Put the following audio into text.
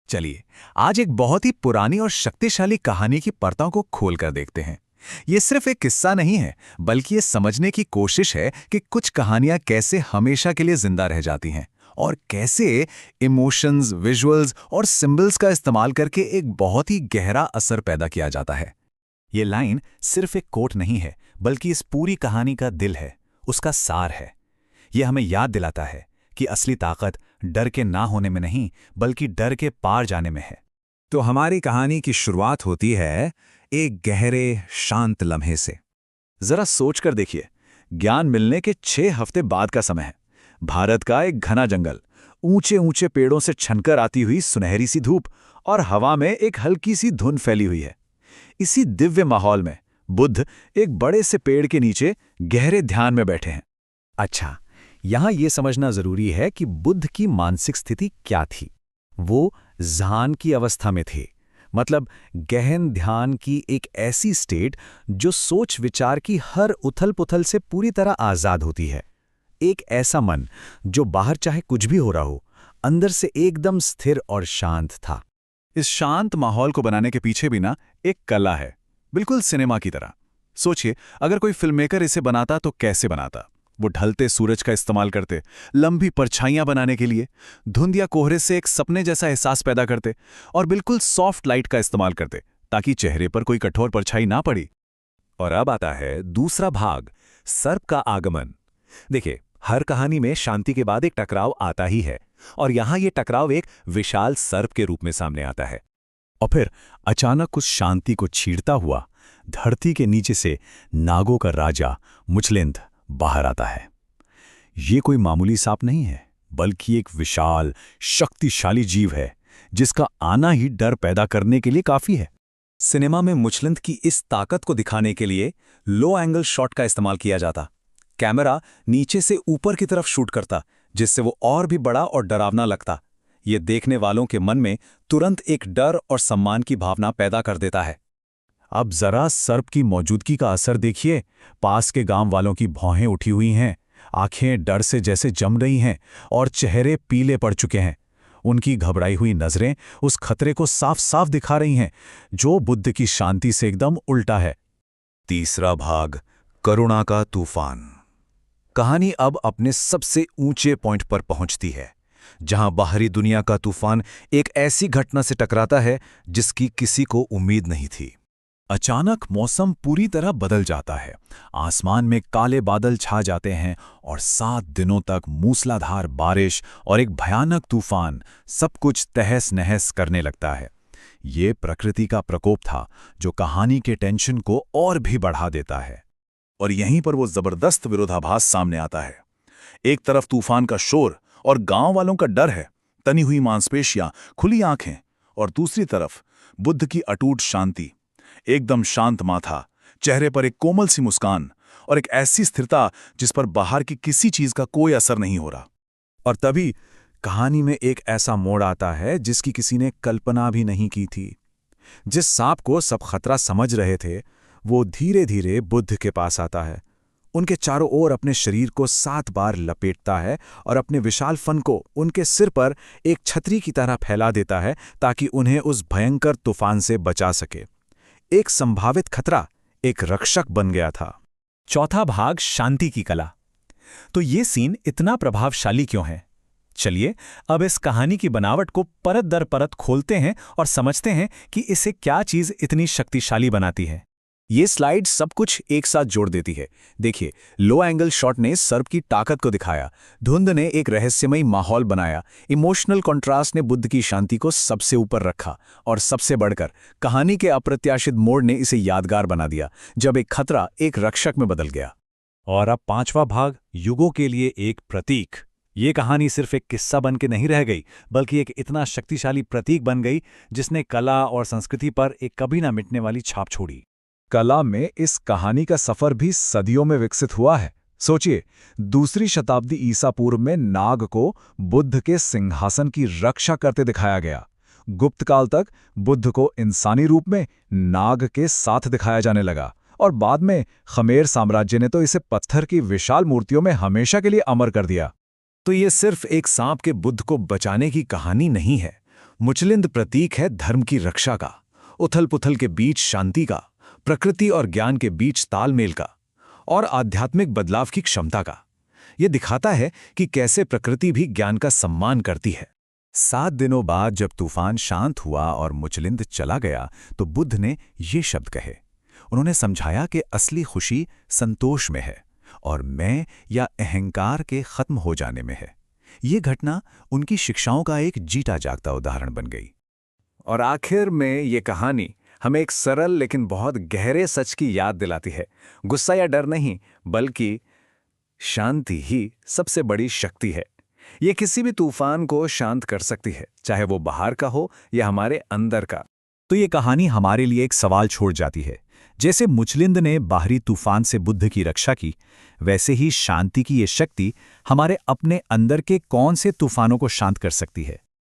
चलिए, आज एक बहुत ही पुरानी और शक्तिशाली कहानी की परतों को खोलकर देखते हैं। ये सिर्फ एक किस्सा नहीं है, बल्कि ये समझने की कोशिश है कि कुछ कहानियां कैसे हमेशा के लिए जिंदा रह जाती हैं और कैसे इमोशंस, विजुअल्स और सिंबल्स का इस्तेमाल करके एक बहुत ही गहरा असर पैदा किया जाता है। ये लाइन सिर्फ एक कोट नहीं है, बल्कि इस पूरी कहानी का दिल है, उसका सार है। ये हमें याद दिलाता है कि असली ताकत डर के ना होने में नहीं, बल्कि डर के पार जाने में है। तो हमारी कहानी की शुरुआत होती है एक गहरे, शांत लम्हे से। जरा सोच कर देखिए, ज्ञान मिलने के 6 हफ्ते बाद का समय है। भारत का एक घना जंगल, ऊंचे ऊंचे पेड़ों से छनकर आती हुई सुनहरी सी धूप और हवा में एक हल्की सी धुंध फैली हुई है। इसी दिव्य माहौल में बुद्ध एक बड़े से पेड़ के नीचे गहरे ध्यान में बैठे हैं। अच्छा, यहां यह समझना जरूरी है कि बुद्ध की मानसिक स्थिति क्या थी। वो ज़ान की अवस्था में थे, मतलब गहन ध्यान की एक ऐसी स्टेट जो सोच विचार की हर उथल पुथल से पूरी तरह आज़ाद होती है। एक ऐसा मन जो बाहर चाहे कुछ भी हो रहा हो, अंदर से एकदम स्थिर और शांत था। इस शांत माहौल को बनाने के पीछे भी ना एक कला है, बिल्कुल सिनेमा की तरह। सोचिए, अगर कोई फिल्ममेकर इसे बनाता तो कैसे बनाता। वो ढलते सूरज का इस्तेमाल करते, लंबी परछाइयां बनाने के लिए, धुंध या कोहरे से एक सपने जैसा एहसास पैदा करते और बिल्कुल सॉफ्ट लाइट का इस्तेमाल करते ताकि चेहरे पर कोई कठोर परछाई ना पड़ी। और अब आता है दूसरा भाग, सर्प का आगमन। देखिए, हर कहानी में शांति के बाद एक टकराव आता ही है, और यहां ये टकराव एक विशाल सर्प के रूप में सामने आता है। और फिर अचानक उस शांति को छीड़ता हुआ धरती के नीचे से नागों का राजा मुचलिंद बाहर आता है। ये कोई मामूली सांप नहीं है, बल्कि एक विशाल, शक्तिशाली जीव है जिसका आना ही डर पैदा करने के लिए काफी है। सिनेमा में मुचलिंद की इस ताकत को दिखाने के लिए लो एंगल शॉट का इस्तेमाल किया जाता। कैमरा नीचे से ऊपर की तरफ शूट करता, जिससे वो और भी बड़ा और डरावना लगता। ये देखने वालों के मन में तुरंत एक डर और सम्मान की भावना पैदा कर देता है। अब जरा सर्प की मौजूदगी का असर देखिए। पास के गांव वालों की भौहें उठी हुई हैं, आंखें डर से जैसे जम रही हैं और चेहरे पीले पड़ चुके हैं। उनकी घबराई हुई नजरें उस खतरे को साफ साफ दिखा रही हैं, जो बुद्ध की शांति से एकदम उल्टा है। तीसरा भाग, करुणा का तूफान। कहानी अब अपने सबसे ऊंचे पॉइंट पर पहुंचती है, जहां बाहरी दुनिया का तूफान एक ऐसी घटना से टकराता है जिसकी किसी को उम्मीद नहीं थी। अचानक मौसम पूरी तरह बदल जाता है। आसमान में काले बादल छा जाते हैं और 7 दिनों तक मूसलाधार बारिश और एक भयानक तूफान सब कुछ तहस नहस करने लगता है। ये प्रकृति का प्रकोप था जो कहानी के टेंशन को और भी बढ़ा देता है। और यहीं पर वो जबरदस्त विरोधाभास सामने आता है। एक तरफ तूफान का शोर और गांव वालों का डर है, तनी हुई मांसपेशियां, खुली आंखें, और दूसरी तरफ बुद्ध की अटूट शांति, एकदम शांत माथा, चेहरे पर एक कोमल सी मुस्कान और एक ऐसी स्थिरता जिस पर बाहर की किसी चीज का कोई असर नहीं हो रहा। और तभी कहानी में एक ऐसा मोड़ आता है जिसकी किसी ने कल्पना भी नहीं की थी। जिस सांप को सब खतरा समझ रहे थे, वो धीरे धीरे बुद्ध के पास आता है। उनके चारों ओर अपने शरीर को 7 बार लपेटता है और अपने विशाल फन को उनके सिर पर एक छतरी की तरह फैला देता है ताकि उन्हें उस भयंकर तूफान से बचा सके। एक संभावित खतरा एक रक्षक बन गया था। चौथा भाग, शांति की कला। तो ये सीन इतना प्रभावशाली क्यों है? चलिए अब इस कहानी की बनावट को परत दर परत खोलते हैं और समझते हैं कि इसे क्या चीज इतनी शक्तिशाली बनाती है। ये स्लाइड सब कुछ एक साथ जोड़ देती है। देखिए, लो एंगल शॉट ने सर्प की ताकत को दिखाया, धुंध ने एक रहस्यमयी माहौल बनाया, इमोशनल कॉन्ट्रास्ट ने बुद्ध की शांति को सबसे ऊपर रखा, और सबसे बढ़कर कहानी के अप्रत्याशित मोड़ ने इसे यादगार बना दिया, जब एक खतरा एक रक्षक में बदल गया। और अब 5वां भाग, युगों के लिए एक प्रतीक। ये कहानी सिर्फ एक किस्सा बन के नहीं रह गई, बल्कि एक इतना शक्तिशाली प्रतीक बन गई जिसने कला और संस्कृति पर एक कभी ना मिटने वाली छाप छोड़ी। कला में इस कहानी का सफर भी सदियों में विकसित हुआ है। सोचिए, 2री शताब्दी ईसा पूर्व में नाग को बुद्ध के सिंहासन की रक्षा करते दिखाया गया। गुप्त काल तक बुद्ध को इंसानी रूप में नाग के साथ दिखाया जाने लगा, और बाद में खमेर साम्राज्य ने तो इसे पत्थर की विशाल मूर्तियों में हमेशा के लिए अमर कर दिया। तो ये सिर्फ एक सांप के बुद्ध को बचाने की कहानी नहीं है, मुचलिंद प्रतीक है धर्म की रक्षा का, उथल-पुथल के बीच शांति का, प्रकृति और ज्ञान के बीच तालमेल का, और आध्यात्मिक बदलाव की क्षमता का। यह दिखाता है कि कैसे प्रकृति भी ज्ञान का सम्मान करती है। 7 दिनों बाद जब तूफान शांत हुआ और मुचलिंद चला गया तो बुद्ध ने ये शब्द कहे। उन्होंने समझाया कि असली खुशी संतोष में है और मैं या अहंकार के खत्म हो जाने में है। ये घटना उनकी शिक्षाओं का एक जीता जागता उदाहरण बन गई। और आखिर में ये कहानी हमें एक सरल लेकिन बहुत गहरे सच की याद दिलाती है। गुस्सा या डर नहीं, बल्कि शांति ही सबसे बड़ी शक्ति है। ये किसी भी तूफान को शांत कर सकती है, चाहे वो बाहर का हो या हमारे अंदर का। तो ये कहानी हमारे लिए एक सवाल छोड़ जाती है। जैसे मुचलिंद ने बाहरी तूफान से बुद्ध की रक्षा की, वैसे ही शांति की ये शक्ति हमारे अपने अंदर के कौन से तूफानों को शांत कर सकती है।